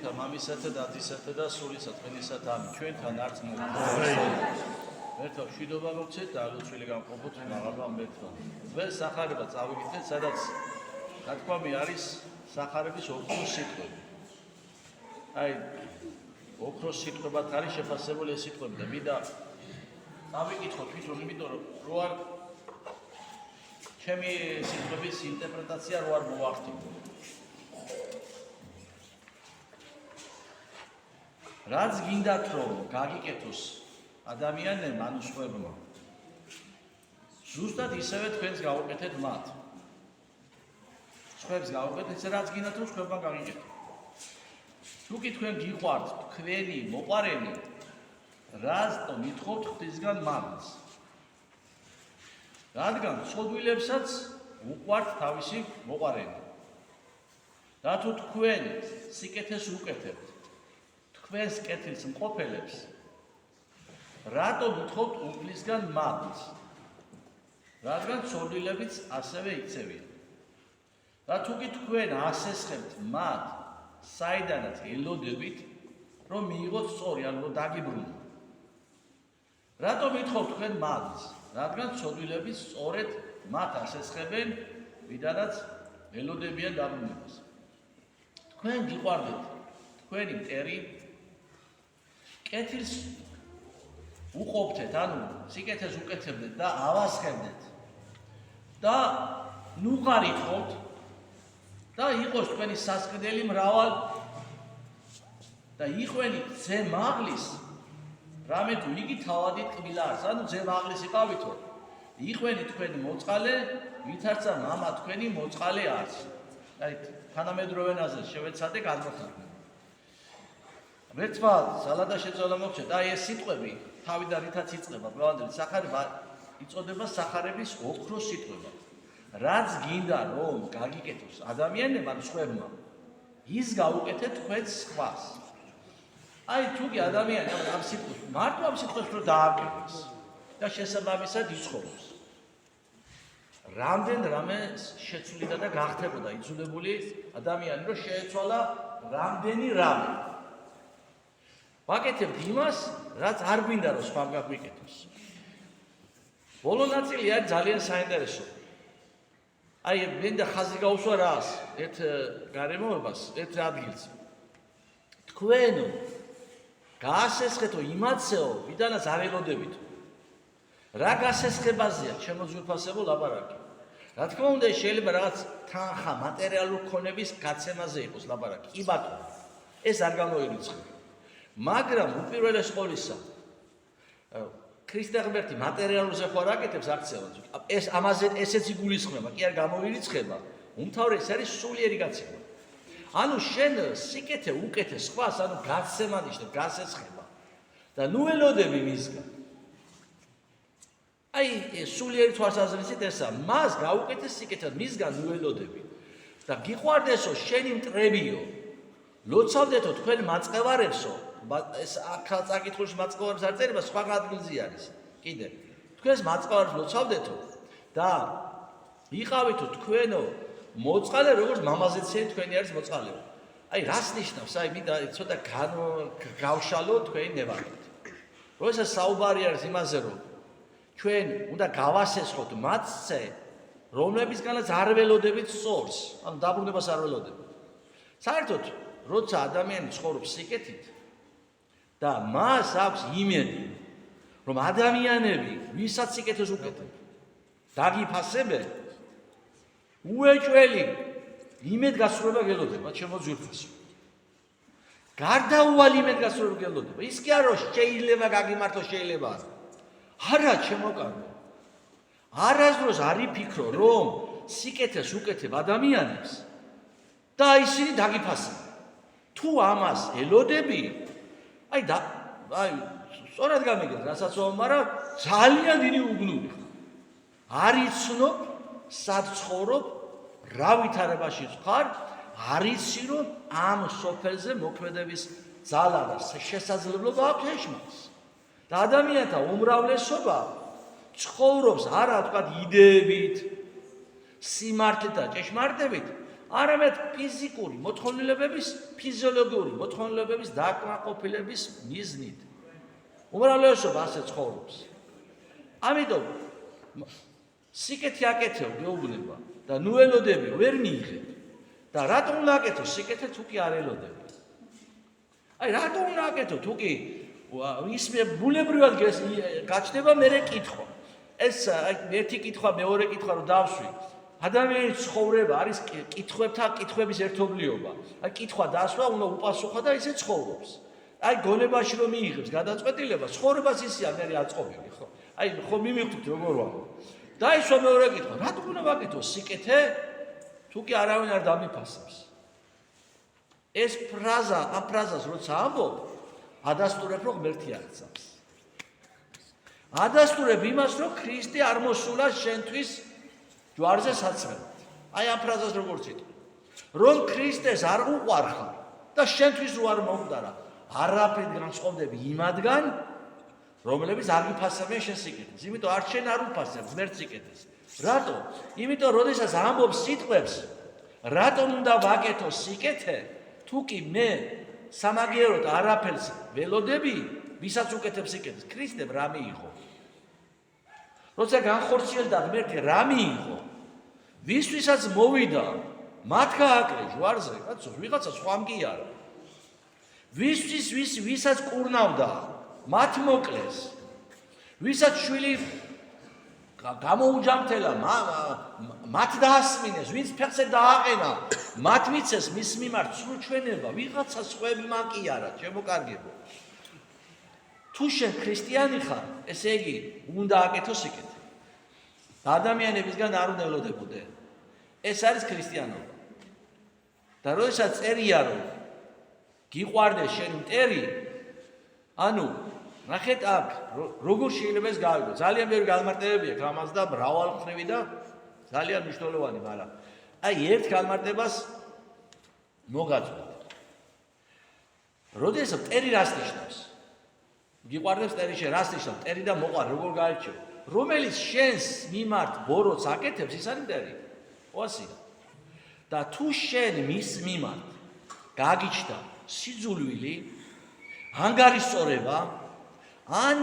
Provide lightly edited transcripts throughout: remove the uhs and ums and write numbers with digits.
მოდით მამისათა და დადისათა და სულისა წმინდისათა ამი ჩვენთან არც მოგვიყვება. ერთად მშვიდობა მოგცეთ და ალოცვილი გამყოფოთ მაღალმა მეთქმა. დღეს სახარება წავიკითხეთ, სადაც ნათქვამი არის სახარების ოქროს სიტყვები. აი ოქროს სიტყვებად არის შეფასებული ეს სიტყვები და მინდა წავიკითხოთ თვითონ, იმიტომ რომ რო არ ჩემი სიტყვების ინტერპრეტაცია რო არ მოვახდინო. რაც გინდათ რომ გაგიკეთოს ადამიანებმა ანუ სხვებმა ზუსტად ისევე თქვენს გავუკეთეთ მათ. სხვებს გავუკეთეთ ისე რაც გინდათ რომ სხვებმა გაგიკეთოს. თუ კი თქვენ გიყვართ თქვენი მოყარენი რაზტო მithხოვთ ღვთისგან მაგას. რადგან ცოდვილებსაც უყვართ თავისი მოყარენი. და თუ თქვენ სიკეთეს უკეთებთ თქვენს კეთილს მყოფელებს რატო მithხოვთ უფლისგან მაგას. რადგან ცოდვილებიც ასევე იქცევიან. და თუ კი თქვენ ასესხებთ მათ საიდანაც ელოდებით რომ მიიღოთ სწორი ანუ რომ დაგიბრუნოთ. რატო მithხოვთ თქვენ მაგას. რადგან ცოდვილებიც სწორედ მათ ასესხებენ ვიდანაც ელოდებიან დაბრუნებას. თქვენ გიყვარდეთ თქვენი მტერი კეთილს უყოფთეთ, ანუ სიკეთეს უკეთებდეთ და ავასხებდეთ და ნუღარ ითხოვთ და იყოს თქვენი სასყიდელი მრავალ და იყვენით ძე მაღლის რამე თუ იგი თავადი ტკბილა არის, ანუ ძე მაღლის იყავითო იყვენით თქვენი მოწყალე, ვითარცა მამა თქვენი მოწყალე არის. აი თანამედროვე ენაზე შევეცადე გადმოხატვა. მერცმა სალადა შეცვალა მოგჩეთ, აი ეს სიტყვები თავიდან რითაც იწყება, ბოლომდე სახარება იწოდება სახარების ოქროს სიტყვებად. რაც გინდა რომ გაგიკეთოს ადამიანებმა სხვებმა, ის გაუკეთეთ თქვენს სხვას. აი თუ კი ადამიანი ამ სიტყვას მარტო ამ სიტყვას რო დააკეთოს და შესაბამისად იცხოვრობს. რამდენ რამე შეცვლიდა და გახდებოდა იძულებული ადამიანი რომ შეეცვალა რამდენი რამე. ვაკეთებთ იმას, რაც არ გვინდა რომ სხვა გაგვიკეთოს. ბოლო ნაწილი არის ძალიან საინტერესო. აი მინდა ხაზი გაუსვა რას, ერთ გარემოებას, ერთ ადგილს. თქვენო გაასესხეთო იმაცეო, ვიდანაც არ ელოდებით. რა გასესხებაზეა ჩემო ძვირფასებო ლაპარაკი. რა თქმა უნდა შეიძლება რაღაც თანხა მატერიალური ქონების გაცემაზე იყოს ლაპარაკი. კი ბატონო, ეს არ გამოირიცხება. მაგრამ უპირველეს ყოვლისა ქრისტე ღმერთი მატერიალურზე ხო არ აკეთებს აქციას. ეს ამაზე ესეც იგულისხმება, კი არ გამოირიცხება. უმთავრესი არის სულიერი გაცემა. ანუ შენ სიკეთე უკეთე სხვას, ანუ გაცემანიშნე, გასესხება და ნუ ელოდები მისგან. აი სულიერი თვალსაზრისით ესა, მას გაუკეთე სიკეთე, მისგან ნუ ელოდები. და გიყვარდესო შენი მტრებიო, ლოცავდეთო თქვენ მაწყევარებსო. ეს აქ წაკითხულში მაწყევარებს არ წერება, სხვა ადგილზე არის. კიდე თქვენს მაწყევარებს ლოცავდეთო და იყავითო თქვენო მოწყალე როგორც მამაზეციანი თქვენი არის მოწყალე. აი რას ნიშნავს? აი მინდა ცოტა გავშალო თქვენი ნებართვით. როდესაც საუბარი არის იმაზე, რომ ჩვენ უნდა გავასესხოთ მათზე, რომლებისგანაც არ ველოდებით სწორს, ანუ დაბრუნებას არ ველოდებით. საერთოდ, როცა ადამიანი ცხოვრობს სიკეთით და მას აქვს იმედი, რომ ადამიანები, ვისაც სიკეთეს უკეთებ, დაგიფასებენ, უეჭველი იმედგასრულება გელოდება, ჩემო ძვირფასო. გარდაუვალი იმედგასრულება გელოდება. ის კი არა, შეიძლება გაგიმართო, შეიძლება არა. არა, ჩემო კარგო. არასდროს არ იფიქრო, რომ სიკეთეს უკეთებ ადამიანებს და ისინი დაგიფასებენ. თუ ამას ელოდები, აი სწორად გამიგეთ, რასაც ვამბობ, მაგრამ ძალიან დიდი უგნური ხარ. არ იცნობ, სად ცხოვრობ, რა ვითარებაში ხარ, არ იცი რომ ამ სოფელზე მოქმედების ძალა და შესაძლებლობა აქვს ეშმაკს. და ადამიანთა უმრავლესობა ცხოვრობს არა თქვა იდეებით, სიმართლით და ჭეშმარიტებით, არამედ ფიზიკური მოთხოვნილებების, ფიზიოლოგიური მოთხოვნილებების დაკმაყოფილების მიზნით. უმრავლესობა ასე ცხოვრობს. ამიტომ სიკეთე აკეთებ გეუბნება და ნუ ელოდები ვერ მიიღებ. და რატომ უნდა აკეთო სიკეთე თუ კი არ ელოდები? აი რატომ უნდა აკეთო თუ კი ის ბუნებრივად გაჩნდება მერე კითხვა. ეს ერთი კითხვა, მეორე კითხვა რომ დავშვი. ადამიანის ცხოვრება არის კითხვების ერთობლიობა. აი კითხვა დასვა უნდა უპასუხა და ისე ცხოვრობს. აი გონებაში რომ მიიღებს გადაწყვეტილება, ცხოვრებას ისე არ აწყობილი, ხო? აი ხო მიმიხვდით როგორ ვარ. დაისვა მეორე კითხვა, რატომ უნდა ვაკეთო სიკეთე თუ კი არავინ არ დამიფასებს? ეს ამ ფრაზას როცა ამბობ, ადასტურებ რომ ღმერთი არ გწამს. ადასტურებ იმას რომ ქრისტე არ მოსულა შენთვის ჯვარზე საცმელად. აი ამ ფრაზას როგორ ციტყვი. რომ ქრისტეს არ უყვარხარ და შენთვის რო არ მომკვდარა, არაფრით განსხვავდები იმადგან, რომლებიც არ გიფასებენ შენ სიკეთეს. იმიტომ არ შენ არ უფასებ ღმერთს სიკეთეს. რატო? იმიტომ როდესაც ამბობს სიტყვებს, რატომ უნდა ვაკეთო სიკეთე, თუ კი მე სამაგიეროდ არაფერს ველოდები, ვისაც უკეთებ სიკეთეს, ქრისტემ რა მიიღო? როცა განხორციელდა ღმერთი რა მიიღო? ვისთვისაც მოვიდა, მათ გააკლე ჯვარზე, კაცო, ვიღაცა სხვამ კი არა. ვისაც კურნავდა, მათ მოკლეს. ვისაც შვილი გამოუჯამთელა, მათ დაასმინეს, ვინც ფეხზე დააყენა, მათ მიცეს მის მიმართ სრულ ჩვენება, ვიღაცა სხვები მან კი არა, შემოკარგებო. თუ შენ ქრისტიანი ხარ, ესე იგი, უნდა აკეთო სიკეთე. ადამიანებისგან არ უნდა ელოდებოდე. ეს არის ქრისტიანობა. და როდესაც წერია რომ გიყვარდეს შენი მტერი, ანუ ნახეთ აქ როგორ შეიძლება ეს გავიგო. ძალიან ბევრი განმარტებებია ამას და მრავალმხრივი და ძალიან მნიშვნელოვანი, მაგრამ აი ერთ განმარტებას მოგაწვეთ. როდესაც მტერი რას ნიშნავს? გიყვარდეს მტერი შენ რას ნიშნავს? მტერი და მოყვარ როგორ გაარჩევ? რომელიც შენს მიმართ ბოროტს აკეთებს, ის არის მტერი. ოასია. და თუ შენ მის მიმართ გაგიჩნდა სიძულვილი, ანგარისწორება, ან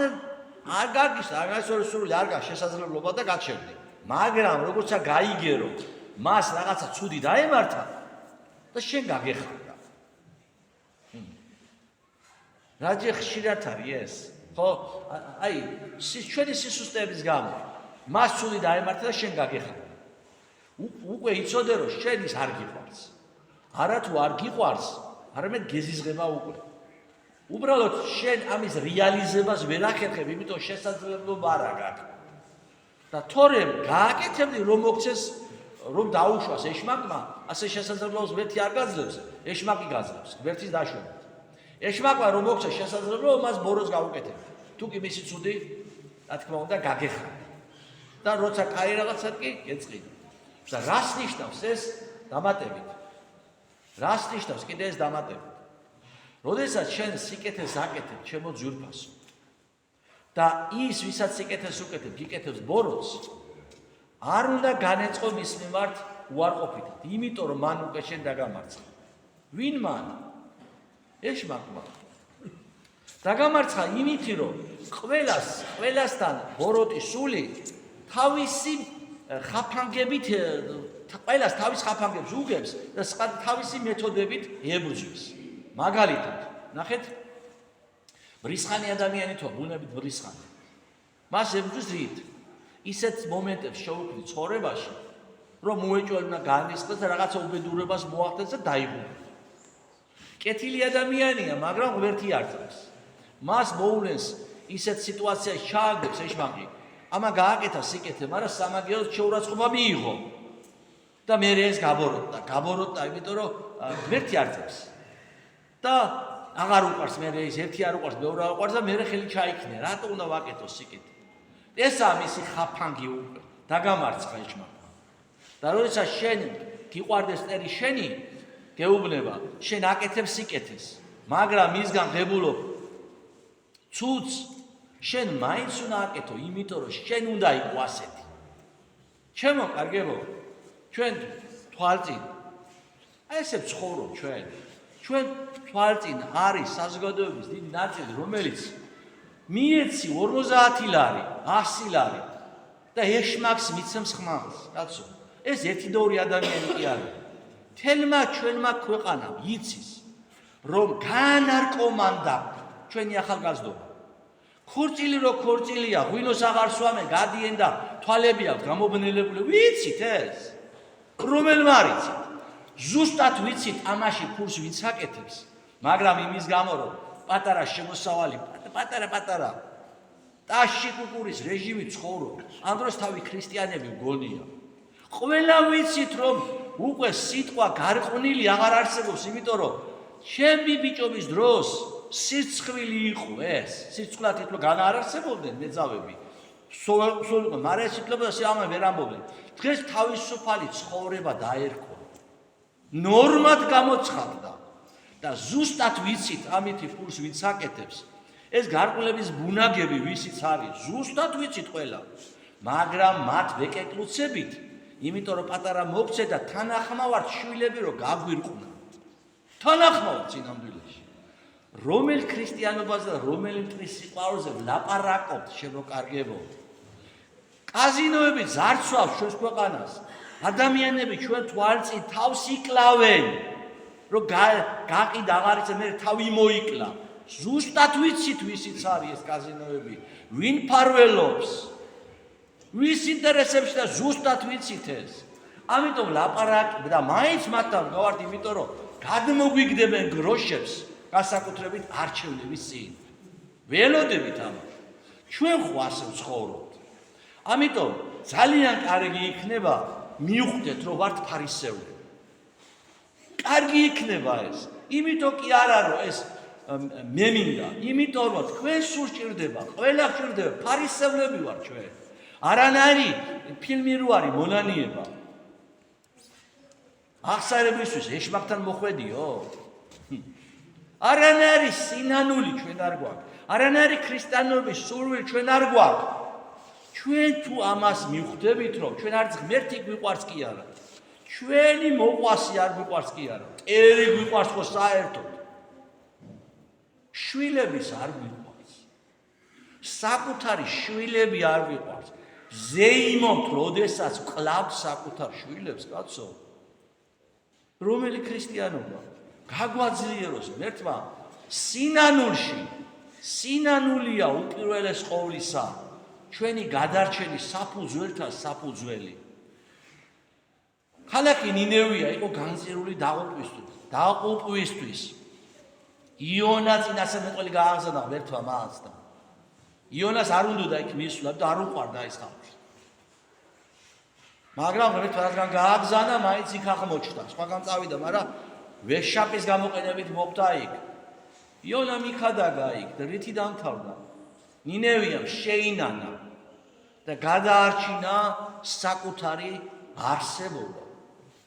არ გაგიჩნდა, ანგარისწორებული არ გაქვს შესაძლებლობა და გაჩერდი. მაგრამ როგორცა გაიგერო, მას რაღაცა ცუდი დაემართა და შენ გაგეხარდა. რაჯე ხშირად არის ეს? ხო, აი, ჩვენი სისუსტეების გამო მას ცუდი დაემართა და შენ გაგეხარდა. უკვე იცოდე რომ შენ ის არ გიყვარს. არა თუ არ გიყვარს, არამედ გეზიზღება უკვე. უბრალოდ შენ ამის რეალიზებას ვერ ახერხებ, იმიტომ შესაძლებლობა არ აქვს. და თორემ გააკეთებდი რომ მოგცეს, რომ დაუშვას ეშმაკმა, ასე შესაძლებლობას ღმერთი არ გაძლევს, ეშმაკი გაძლევს, ღმერთის დაშვებით. ეშმაკმა რომ მოგცეს შესაძლებლობა, მას ბოროტს გაუკეთებდი. თუ კი მისი ცუდი, რა თქმა უნდა, გაგეხარდა. და როცა კაი რაღაცა კი ეწყიდა. და რას ნიშნავს ეს დამატებით? რას ნიშნავს კიდე ეს დამატებით? როდესაც შენ სიკეთეს აკეთებ, ჩემო ძვირფასო. და ის, ვისაც სიკეთეს უკეთებ, გიკეთებს ბოროტს, არ უნდა განეწყო მის მიმართ უარყოფითად, იმიტომ რომ მან უკვე შენ დაგამარცხა. ვინ მან? ეშმაკმა. დაგამარცხა იმითი, რომ ყველასთან ბოროტი სული თავისი ხაფანგებით, ყველას თავის ხაფანგებს უგებს და თავისი მეთოდებით ებრძვის. მაგალითად, ნახეთ, ბრისხანი ადამიანი თო, ბუნებით ბრისხანი. მას ებრძვის რით? ისეთ მომენტებს შეუქმნი ცხოვრებაში, რომ მოეჭველა განისხდეს და რაღაცა უბედურებას მოახდენს და დაიღუპა. კეთილი ადამიანია, მაგრამ ღმერთი არ წამს. მას მოულენს ისეთ სიტუაციაში ჩააგდებს ეშმაკი. ამა გააკეთა სიკეთე, მაგრამ სამაგიეროდ შეურაცხყოფა მიიღო. და მე ეს გაბოროტდა, იმიტომ რომ ღმერთი არ წამს. და აღარ უყვარს მე ის ერთი არ უყვარს, მეორე არ უყვარს და მე ხელი ჩაიქნია. რატო უნდა ვაკეთო სიკეთე? ესაა მისი ხაფანგი უკვე. დაგამარცხა ეშმაკმა. და როდესაც შენ გიყვარდეს მტერი შენი, გეუბნება, შენ აკეთებ სიკეთეს, მაგრამ მისგან ღებულობ ცუც, შენ მაინც უნდა აკეთო, იმიტომ რომ შენ უნდა იყო ასეთი. ჩემო კარგებო, ჩვენ თვალწინ აი ესე ცხოვრობ ჩვენ. ჩვენ თვალწინ არის საზოგადოების დიდი ნაწილი, რომელიც მიეცი 50 ლარი, 100 ლარი და ეშმაკს მიცემს ხმალს, კაცო. ეს ერთი და ორი ადამიანი კი არის. თელმა ჩვენმა ქვეყანამ იცის, რომ განარკომანდა ჩვენი ახალგაზრდობა. ქორწილი რო ქორწილია, ღვინოს აღარ სვამენ, გადიან და თვალები აქვს გამობნელებული. ვიცით ეს? რომელმა არ იცით? ზუსტად ვიცით ამაში ფულს ვინც აკეთებს, მაგრამ იმის გამო რომ პატარა შემოსავალი, პატარა ტაში კუკურის რეჟიმი ცხოვრობ, ამ დროს თავი ქრისტიანები გონია. ყველა ვიცით რომ უკვე სიტყვა გარყვნილი აღარ არსებობს, იმიტომ რომ ჩემი ბიჭობის დროს სიცხვილი იყო ეს. სიცხვილად ითქვა განა არ არსებობდნენ მეძავები. სულ მარე სიტყვებდა შეამა ვერ ამბობდნენ. დღეს თავისუფალი ცხოვრება დაერქვა. ნორმად გამოცხადდა და ზუსტად ვიცით ამითი ფულს ვინც აკეთებს. ეს გარყვნილების ბუნაგები ვისიც არის, ზუსტად ვიცით ყველა. მაგრამ მათ ვეკეკლუცებით, იმიტომ რომ პატარა მოგცე და თანახმავართ შვილები რომ გაგვირყვნა. თანახმავართ წინამდვილეში. რომელ ქრისტიანობაზე და რომელი მტრის სიყვარულზე ვლაპარაკობთ, შემოკარგებო. კაზინოები ძარცვავს ჩვენს ქვეყანას. ადამიანები ჩვენ თვალწინ თავს იკლავენ, რომ გაყიდა აღარ იცი მე თავი მოიკლა. ზუსტად ვიცით ვისიც არის ეს კაზინოები, ვინ ფარველობს, ვის ინტერესებში და ზუსტად ვიცით ეს. ამიტომ ლაპარაკი და მაინც მათთან გავართ, იმიტომ რომ გადმოგვიგდებენ გროშებს, განსაკუთრებით არჩევნების წინ. ველოდებით ამას. ჩვენ ხო ასე ვცხოვრობთ. ამიტომ ძალიან კარგი იქნება მიუხვდეთ რომ ვართ ფარისევლები. კარგი იქნება ეს. იმიტომ კი არა რომ ეს მე მინდა, იმიტომ რომ თქვენ სულ ჭირდება, ყველა ჭირდება, ფარისევლები ვარ ჩვენ. არანაირი ფილმი რო არის მონანიება. აღსარებისთვის ეშმაკთან მოხვედიო. არანაირი სინანული ჩვენ არ გვაქვს. არანაირი ქრისტიანობის სურვილი ჩვენ არ გვაქვს. ჩვენ თუ ამას მივხვდებით რომ ჩვენ არც ღმერთი გვიყვარს კი არა. ჩვენი მოყვასი არ გვიყვარს კი არა. ერი გვიყვარს ხო საერთოდ. შვილების არ გვიყვარს. საკუთარი შვილები არ გვიყვარს. ზეიმობთ, როდესაც კლავთ საკუთარ შვილებს, კაცო. რომელი ქრისტიანობა? გაგვაძლიეროს ღმერთმა სინანულში. სინანულია უპირველეს ყოვლისა. ჩვენი გადარჩენის საფუძველთან საფუძველი. ქალაქი ნინევია იყო განწირული დაყოფისთვის. იონა წინასწარმეტყველი გააღზანა ღმერთმა მას და იონას არ უნდა იქ მისვლა და არ უყვარდა ეს ხალხი. მაგრამ ღმერთმა რადგან გააღზანა, მაინც იქ აღმოჩნდა. სხვაგან წავიდა, მაგრამ ვეშაპის გამოყენებით მოხვდა იქ. იონა მიქადაგა იქ და რითი დამთავრდა? ნინევიამ შეინანა და გადაარჩინა საკუთარი არსებობა.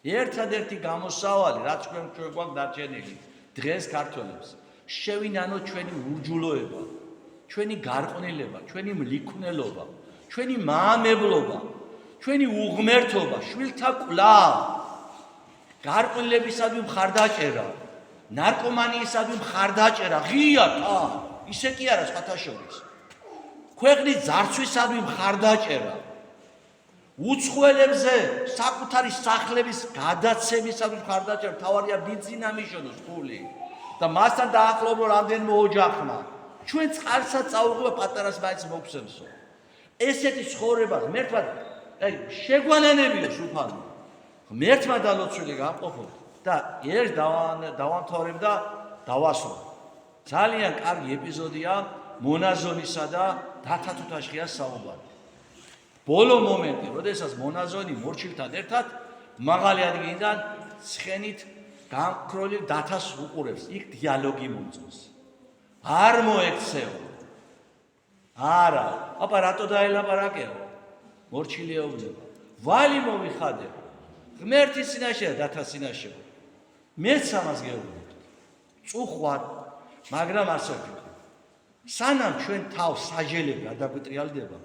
ერთადერთი გამოსავალი, რაც ჩვენ გვაქვს დარჩენილი დღეს ქართველებს, შევინანოთ ჩვენი ურჯულოება, ჩვენი გარყვნილება, ჩვენი მლიქვნელობა, ჩვენი მაამებლობა, ჩვენი უღმერთობა, შვილთა კვლავ, გარყვნილებისადმი მხარდაჭერა, ნარკომანიისადმი მხარდაჭერა, ღია თან, ისე კი არა სხვათა შორის. ქვეყნის ძარცვისადმი მხარდაჭერა, უცხოელებზე საკუთარი სახლების გადაცემისადმი მხარდაჭერა, თავარია ბიზნესა მიშონოს ფული და მასთან დაახლოებულ რამდენიმე ოჯახმა. ჩვენ წყალსაც წაუღება პატარას მაინც მოგცემსო. ესეთი ცხოვრება ღმერთმა შეგვანანებიო სულფანო. ღმერთმა დალოცვილი გამყოფო და ერთ დავამთავრებ და დავასრულებ. ძალიან კარგი ეპიზოდია მონაზონისა და დათა თუთაშხიას საუბარი. ბოლო მომენტი, როდესაც მონაზონი მორჩილთან ერთად მაღალი ადგილიდან ცხენით განქროლი დათას უყურებს, იქ დიალოგი მომწონს. არ მოექცეო. არა, აბა რატო დაელაპარაკეო? მორჩილიეუბნება. ვალი მომიხადე. ღმერთის წინაშე და დათას წინაშე. მეც ამას გეუბნებთ. წუხვარ, მაგრამ ასე ვთქვი. სანამ ჩვენ თავს საჟელები ადაგვიტრიალდება,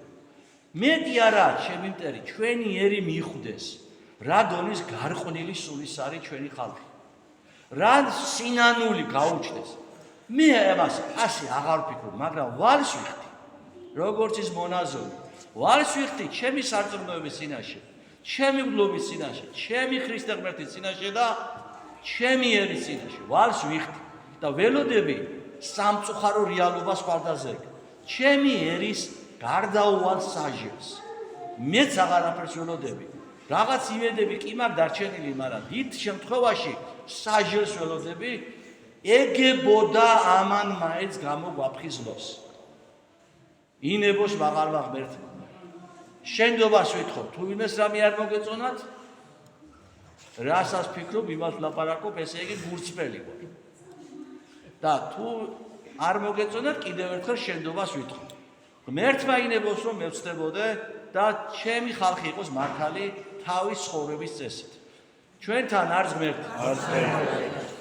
მეტი არაა ჩემი მტერი, ჩვენი ერი მიხვდეს, რა დონის გარყვნილი სულის არის ჩვენი ხალხი. რა სინანული გაუჩნდეს. მე ამას ასე აღარ ვფიქრობ, მაგრამ ვალს ვიხდი. როგორც ის მონაზონი, ვალს ვიხდი ჩემი სარწმუნოების წინაშე, ჩემი გლობის წინაშე, ჩემი ქრისტე ღმერთის წინაშე და ჩემი ერის წინაშე. ვალს ვიხდი და ველოდები სამწუხარო რეალობას ხვალდაზე. ჩემი ერის გარდაუვალ საჟელს. მეც აღარაფერს ველოდები. რაღაც იმედები კი მაქვს დარჩენილი, მაგრამ დიდ შემთხვევაში საჟელს ველოდები, ეგებოდა ამან მაინც გამოგვაფხიზლოს. ინებოს მაღარ ვაღმერთმა. შენდობას ვითხოვ, თუ ვინმეს რამე არ მოგეწონათ, რასაც ფიქრობ, იმას ვლაპარაკობ, ესე იგი გურწმელი ვარ. და თუ არ მოგეწონათ, კიდევ ერთხელ შენდობას ვითხოვ. ღმერთმა ინებოს რომ მევცდებოდე და ჩემი ხალხი იყოს მართალი თავის ცხოვრების წესით. ჩვენთან არც ღმერთი.